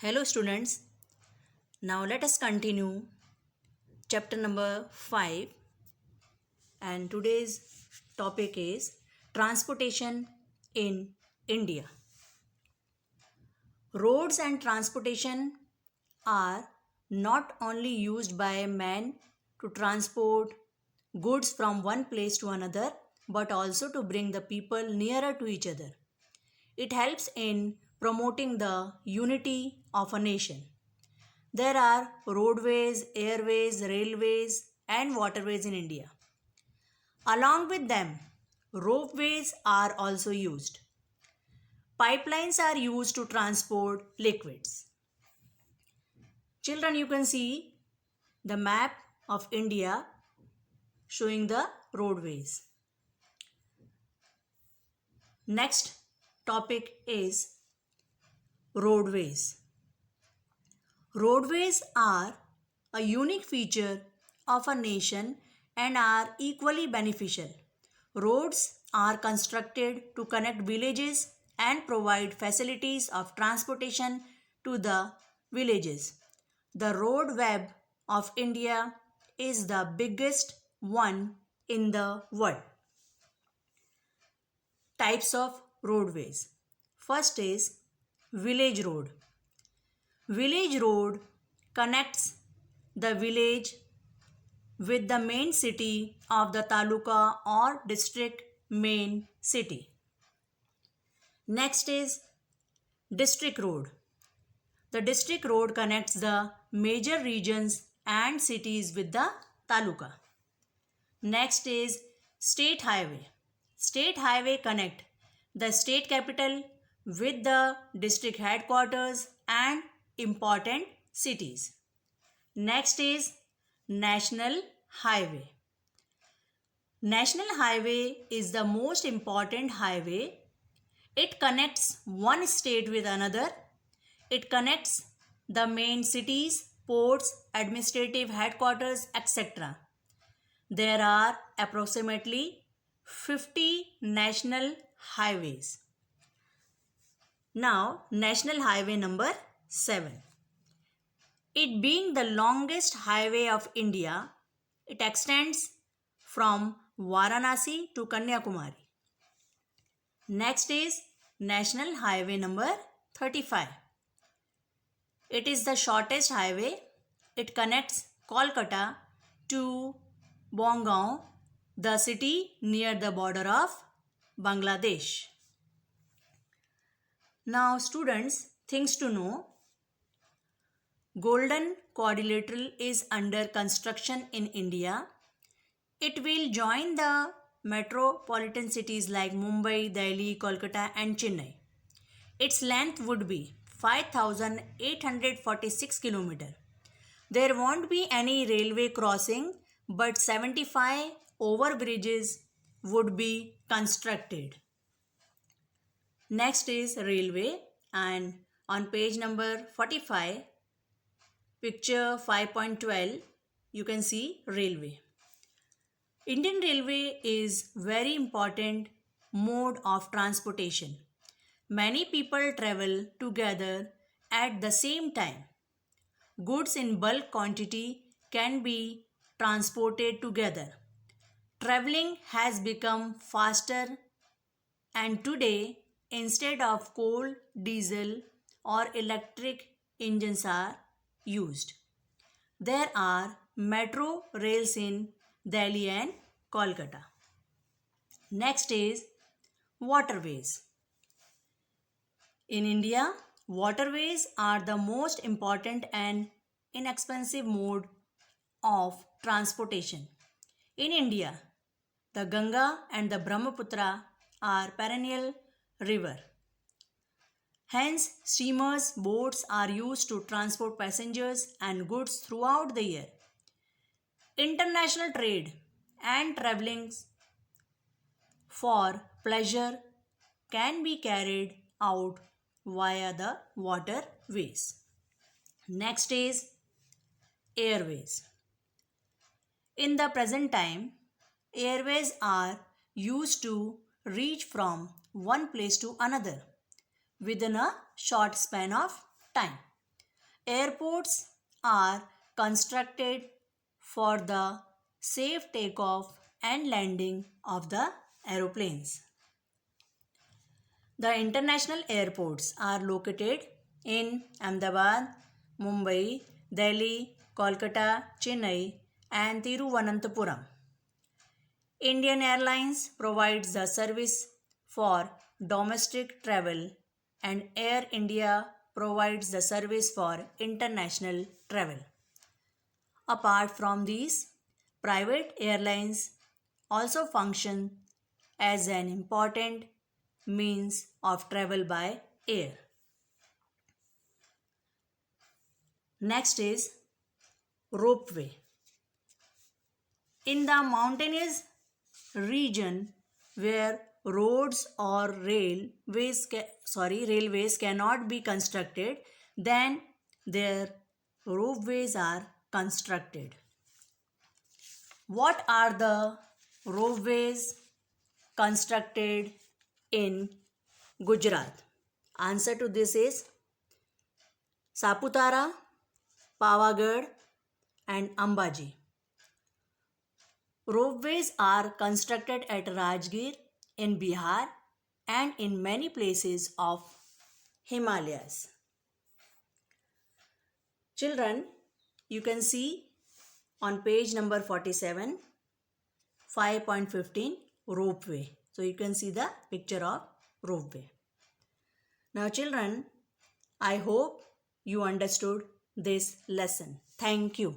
Hello students, now let us continue chapter number 5 and today's topic is transportation in India. Roads and transportation are not only used by man to transport goods from one place to another but also to bring the people nearer to each other. It helps in promoting the unity of a nation. There are roadways, airways, railways, and waterways in India. Along with them, ropeways are also used. Pipelines are used to transport liquids. Children, you can see the map of India showing the roadways. Next topic is roadways. Roadways are a unique feature of a nation and are equally beneficial. Roads are constructed to connect villages and provide facilities of transportation to the villages. The road web of India is the biggest one in the world. Types of roadways. First is village road. Village road connects the village with the main city of the taluka or district main city. Next is district road. The district road connects the major regions and cities with the taluka. Next is state highway. State highway connect the state capital with the district headquarters and important cities. Next is national highway. National highway is the most important highway. It connects one state with another. It connects the main cities, ports, administrative headquarters, etc. There are approximately 50 national highways. Now, national highway number 7. It being the longest highway of India, it extends from Varanasi to Kanyakumari. Next is National Highway number 35. It is the shortest highway. It connects Kolkata to Bongaon, the city near the border of Bangladesh. Now students, things to know. Golden Quadrilateral is under construction in India. It will join the metropolitan cities like Mumbai, Delhi, Kolkata and Chennai. Its length would be 5,846 km. There won't be any railway crossing, but 75 overbridges would be constructed. Next is railway, and on page number 45, picture 5.12, you can see railway. Indian Railway is very important mode of transportation. Many people travel together at the same time. Goods in bulk quantity can be transported together. Traveling has become faster, and today instead of coal, diesel or electric engines are used. There are metro rails in Delhi and Kolkata. Next is waterways. In India, waterways are the most important and inexpensive mode of transportation. In India, the Ganga and the Brahmaputra are perennial river. Hence, steamers, boats are used to transport passengers and goods throughout the year. International trade and traveling for pleasure can be carried out via the waterways. Next is airways. In the present time, airways are used to reach from one place to another within a short span of time. Airports are constructed for the safe takeoff and landing of the aeroplanes. The international airports are located in Ahmedabad, Mumbai, Delhi, Kolkata, Chennai, and Thiruvananthapuram. Indian Airlines provides the service for domestic travel, and Air India provides the service for international travel. Apart from these, private airlines also function as an important means of travel by air. Next is ropeway. In the mountainous region where roads or railways cannot be constructed, then their ropeways are constructed. What are the ropeways constructed in Gujarat? Answer to this is Saputara, Pavagadh and Ambaji. Ropeways are constructed at Rajgir in Bihar and in many places of Himalayas. Children, you can see on page number 47, 5.15 ropeway. So you can see the picture of ropeway. Now children, I hope you understood this lesson. Thank you.